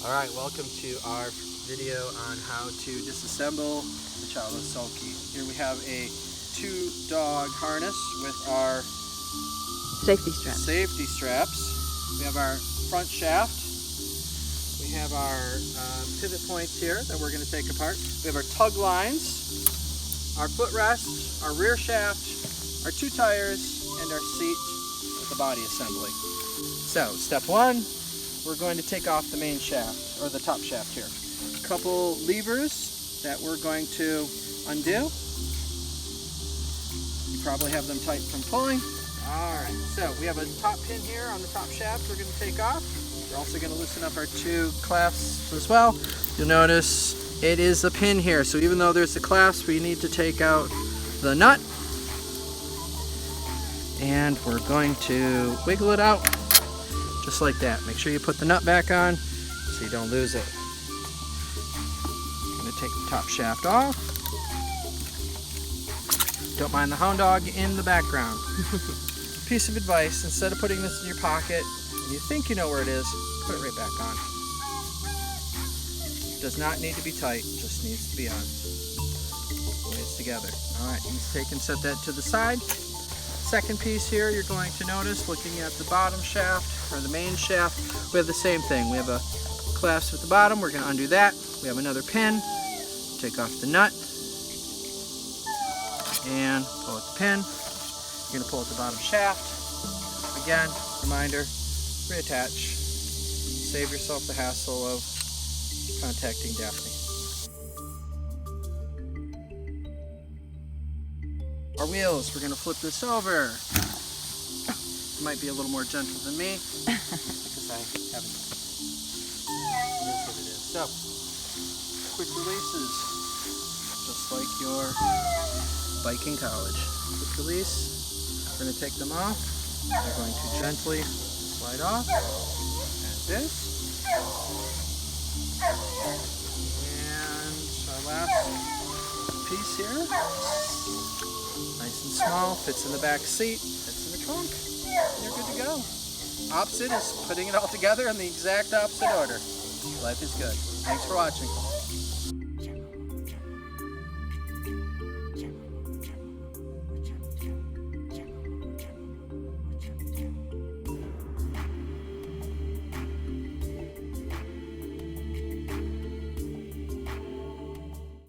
Alright, welcome to our video on how to disassemble the Chalo Sulky. Here we have a 2-dog harness with our safety straps. We have our front shaft. We have our pivot points here that we're going to take apart. We have our tug lines, our footrest, our rear shaft, our 2 tires, and our seat with the body assembly. So, step 1. We're going to take off the main shaft, or the top shaft here. A couple levers that we're going to undo. You probably have them tight from pulling. Alright, so we have a top pin here on the top shaft we're going to take off. We're also going to loosen up our 2 clasps as well. You'll notice it is a pin here, so even though there's a clasp, we need to take out the nut. And we're going to wiggle it out. Just like that. Make sure you put the nut back on so you don't lose it. I'm going to take the top shaft off. Don't mind the hound dog in the background. Piece of advice, instead of putting this in your pocket and you think you know where it is, put it right back on. Does not need to be tight, just needs to be on. Lays together. Alright, let's take and set that to the side. Second piece here, you're going to notice, looking at the bottom shaft, or the main shaft, we have the same thing. We have a clasp at the bottom, we're going to undo that. We have another pin, take off the nut, and pull out the pin. You're going to pull out the bottom shaft. Again, reminder, reattach. Save yourself the hassle of contacting Daphne. Our wheels, we're going to flip this over. You might be a little more gentle than me because I haven't. It is what it is. So, quick releases, just like your bike in college. Quick release, we're going to take them off. They're going to gently slide off, as this. And our last piece here. Nice and small, fits in the back seat, fits in the trunk, and you're good to go. Opposite is putting it all together in the exact opposite order. Life is good. Thanks for watching.